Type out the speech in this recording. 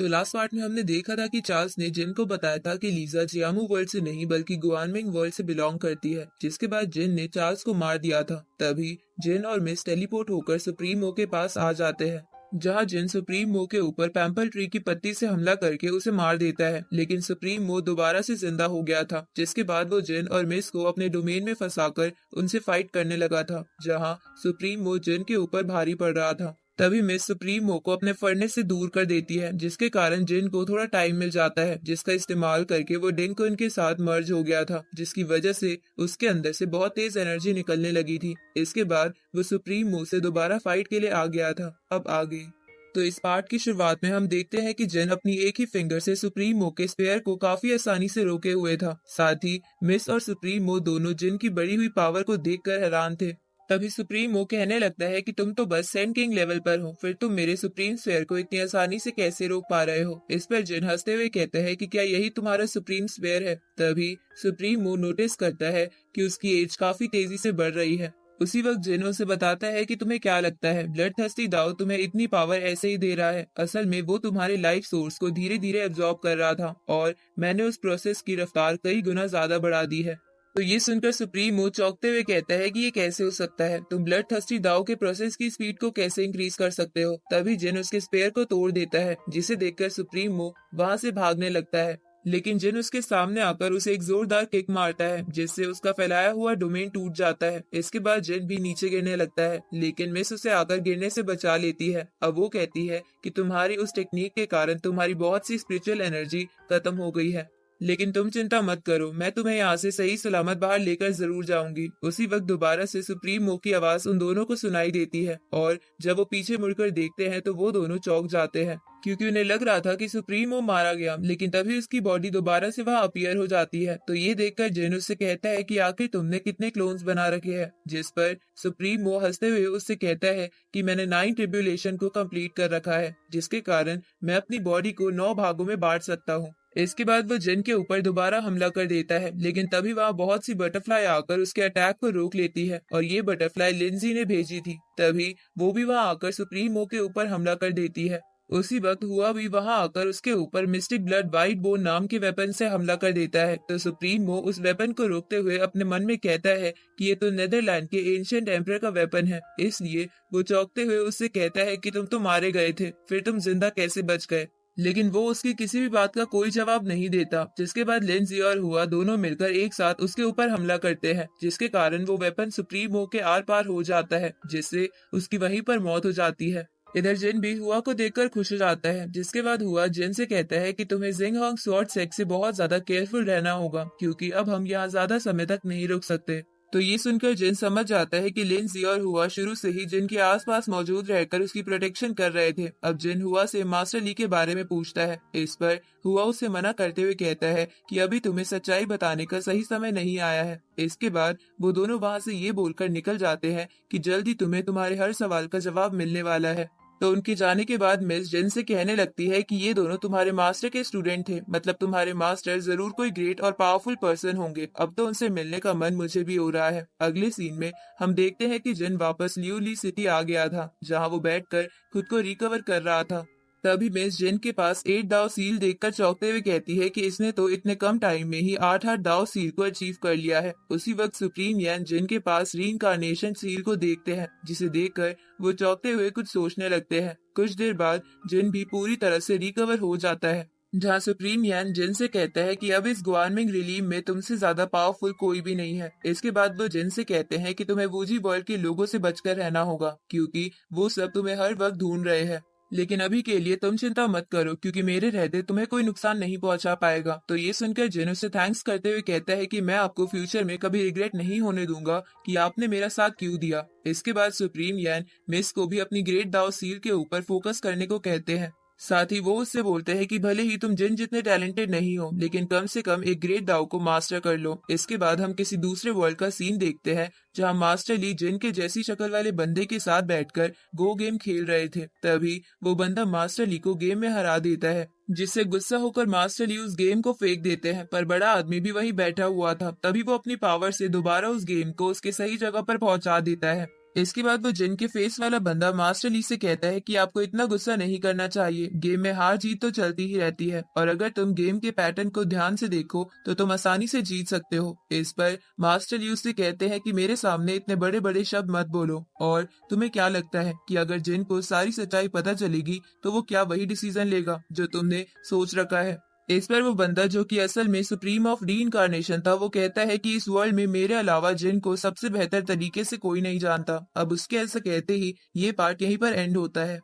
तो last part में हमने देखा था कि चार्ल्स ने जिन को बताया था कि लीजा जियामू वर्ल्ड से नहीं बल्कि गुआनमिंग वर्ल्ड से बिलोंग करती है, जिसके बाद जिन ने चार्ल्स को मार दिया था। तभी जिन और मिस टेलीपोर्ट होकर सुप्रीमो के पास आ जाते हैं, जहां जिन सुप्रीमो के ऊपर पैम्पल ट्री की पत्ती से हमला करके उसे मार देता है, लेकिन सुप्रीमो दोबारा से जिंदा हो गया था, जिसके बाद वो जिन और मिस को अपने डोमेन में फंसाकर उनसे फाइट करने लगा था, जहां सुप्रीमो जिन के ऊपर भारी पड़ रहा था। तभी मिस सुप्रीमो को अपने फर्नेस से दूर कर देती है, जिसके कारण जिन को थोड़ा टाइम मिल जाता है, जिसका इस्तेमाल करके वो डिंकुन के साथ मर्ज हो गया था, जिसकी वजह से उसके अंदर से बहुत तेज एनर्जी निकलने लगी थी। इसके बाद वो सुप्रीमो से दोबारा फाइट के लिए आ गया था। अब आगे तो इस पार्ट की शुरुआत में हम देखते हैं कि जिन अपनी एक ही फिंगर से सुप्रीमो के स्पेयर को काफी आसानी से रोके हुए था। साथ ही मिस और सुप्रीमो दोनों जिन की बढ़ी हुई पावर को देखकर हैरान थे। तभी सुप्रीमो कहने लगता है कि तुम तो बस सेंट किंग लेवल पर हो, फिर तुम मेरे सुप्रीम स्फीयर को इतनी आसानी से कैसे रोक पा रहे हो। इस पर जिन हंसते हुए कहता है कि क्या यही तुम्हारा सुप्रीम स्फीयर है। तभी सुप्रीमो नोटिस करता है कि उसकी एज काफी तेजी से बढ़ रही है। उसी वक्त जिन उसे बताता है कि तुम्हें क्या लगता है, ब्लड थर्स्टी दाव तुम्हें इतनी पावर ऐसे ही दे रहा है। असल में वो तुम्हारे लाइफ सोर्स को धीरे धीरे एब्जॉर्ब कर रहा था और मैंने उस प्रोसेस की रफ्तार कई गुना ज्यादा बढ़ा दी है। तो ये सुनकर सुप्रीमो चौंकते हुए कहता है कि ये कैसे हो सकता है, तुम ब्लड थर्स्टी दाव के प्रोसेस की स्पीड को कैसे इंक्रीज कर सकते हो। तभी जिन उसके स्पेयर को तोड़ देता है, जिसे देखकर सुप्रीमो वहां से भागने लगता है, लेकिन जिन उसके सामने आकर उसे एक जोरदार किक मारता है, जिससे उसका फैलाया हुआ डोमेन टूट जाता है। इसके बाद जिन भी नीचे गिरने लगता है, लेकिन मिस उसे आकर गिरने से बचा लेती है। अब वो कहती है कि तुम्हारी उस टेक्निक के कारण तुम्हारी बहुत सी स्पिरिचुअल एनर्जी खत्म हो गई है, लेकिन तुम चिंता मत करो, मैं तुम्हें यहाँ से सही सलामत बाहर लेकर जरूर जाऊंगी। उसी वक्त दोबारा से सुप्रीमो की आवाज उन दोनों को सुनाई देती है और जब वो पीछे मुड़कर देखते हैं तो वो दोनों चौंक जाते हैं, क्योंकि उन्हें लग रहा था कि सुप्रीमो मारा गया, लेकिन तभी उसकी बॉडी दोबारा से वहां अपीयर हो जाती है। तो ये देखकर जिन उससे कहता है कि आखिर तुमने कितने क्लोन्स बना रखे हैं, जिस पर सुप्रीमो हंसते हुए उससे कहता है कि मैंने 9 ट्रिब्यूलेशन को कंप्लीट कर रखा है, जिसके कारण मैं अपनी बॉडी को 9 भागों में बांट सकता हूँ। इसके बाद वो जिन के ऊपर दोबारा हमला कर देता है, लेकिन तभी वहाँ बहुत सी बटरफ्लाई आकर उसके अटैक को रोक लेती है और ये बटरफ्लाई लिंजी ने भेजी थी। तभी वो भी वहाँ आकर सुप्रीमो के ऊपर हमला कर देती है। उसी वक्त हुआ भी वहाँ आकर उसके ऊपर मिस्टिक ब्लड वाइट बोन नाम के वेपन से हमला कर देता है। तो सुप्रीमो उस वेपन को रोकते हुए अपने मन में कहता है कि ये तो नेदरलैंड के एंशिएंट एम्परर का वेपन है, इसलिए वो चौंकते हुए उससे कहता है कि तुम तो मारे गए थे, फिर तुम जिंदा कैसे बच गए। लेकिन वो उसकी किसी भी बात का कोई जवाब नहीं देता, जिसके बाद लिंजी और हुआ दोनों मिलकर एक साथ उसके ऊपर हमला करते हैं, जिसके कारण वो वेपन सुप्रीमो के आर पार हो जाता है, जिससे उसकी वहीं पर मौत हो जाती है। इधर जिन भी हुआ को देखकर खुश हो जाता है, जिसके बाद हुआ जिन से कहता है कि तुम्हें जिंग होंग स्वॉर्ड सेक्स से बहुत ज्यादा केयरफुल रहना होगा, क्योंकि अब हम यहाँ ज्यादा समय तक नहीं रुक सकते। तो ये सुनकर जिन समझ जाता है कि लिंजी और हुआ शुरू से ही जिन के आसपास मौजूद रहकर उसकी प्रोटेक्शन कर रहे थे। अब जिन हुआ से मास्टर ली के बारे में पूछता है। इस पर हुआ उसे मना करते हुए कहता है कि अभी तुम्हें सच्चाई बताने का सही समय नहीं आया है। इसके बाद वो दोनों वहाँ से ये बोलकर निकल जाते हैं कि जल्दी तुम्हें तुम्हारे हर सवाल का जवाब मिलने वाला है। तो उनके जाने के बाद मिस जिन से कहने लगती है कि ये दोनों तुम्हारे मास्टर के स्टूडेंट थे, मतलब तुम्हारे मास्टर जरूर कोई ग्रेट और पावरफुल पर्सन होंगे। अब तो उनसे मिलने का मन मुझे भी हो रहा है। अगले सीन में हम देखते हैं कि जिन वापस ल्यूली सिटी आ गया था, जहां वो बैठकर खुद को रिकवर कर रहा था। तभी मिस जिन के पास 8 दाव सील देखकर चौंकते हुए कहती है कि इसने तो इतने कम टाइम में ही 8 दाव सील को अचीव कर लिया है। उसी वक्त सुप्रीम यान जिन के पास रीइंकार्नेशन सील को देखते हैं, जिसे देखकर वो चौंकते हुए कुछ सोचने लगते हैं। कुछ देर बाद जिन भी पूरी तरह से रिकवर हो जाता है, जहाँ सुप्रीम यान जिन से कहता है कि अब इस ग्वानमिंग रिलीम में तुमसे ज्यादा पावरफुल कोई भी नहीं है। इसके बाद वो जिन से कहते हैं कि तुम्हें वूजी वर्ल्ड के लोगों से बचकर रहना होगा, क्योंकि वो सब तुम्हें हर वक्त ढूंढ रहे हैं। लेकिन अभी के लिए तुम चिंता मत करो, क्योंकि मेरे रहते तुम्हें कोई नुकसान नहीं पहुंचा पाएगा। तो ये सुनकर जिन उसे थैंक्स करते हुए कहता है कि मैं आपको फ्यूचर में कभी रिग्रेट नहीं होने दूंगा कि आपने मेरा साथ क्यों दिया। इसके बाद सुप्रीम यान मिस को भी अपनी ग्रेट दाव सील के ऊपर फोकस करने को कहते हैं। साथ ही वो उससे बोलते हैं कि भले ही तुम जिन जितने टैलेंटेड नहीं हो, लेकिन कम से कम एक ग्रेट दाव को मास्टर कर लो। इसके बाद हम किसी दूसरे वर्ल्ड का सीन देखते हैं, जहां मास्टर ली जिन के जैसी शक्ल वाले बंदे के साथ बैठकर गो गेम खेल रहे थे। तभी वो बंदा मास्टर ली को गेम में हरा देता है, जिससे गुस्सा होकर मास्टर ली उस गेम को फेंक देते हैं। पर बड़ा आदमी भी वहीं बैठा हुआ था। तभी वो अपनी पावर से दोबारा उस गेम को उसके सही जगह पर पहुंचा देता है। इसके बाद वो जिन के फेस वाला बंदा मास्टर ली से कहता है कि आपको इतना गुस्सा नहीं करना चाहिए, गेम में हार जीत तो चलती ही रहती है और अगर तुम गेम के पैटर्न को ध्यान से देखो तो तुम आसानी से जीत सकते हो। इस पर मास्टर ली उससे कहते हैं कि मेरे सामने इतने बड़े बड़े शब्द मत बोलो, और तुम्हें क्या लगता है कि अगर जिन को सारी सच्चाई पता चलेगी तो वो क्या वही डिसीजन लेगा जो तुमने सोच रखा है। इस पर वो बंदा जो कि असल में सुप्रीम ऑफ री इनकारनेशन था, वो कहता है कि इस वर्ल्ड में मेरे अलावा जिन को सबसे बेहतर तरीके से कोई नहीं जानता। अब उसके ऐसा कहते ही ये पार्ट यहीं पर एंड होता है।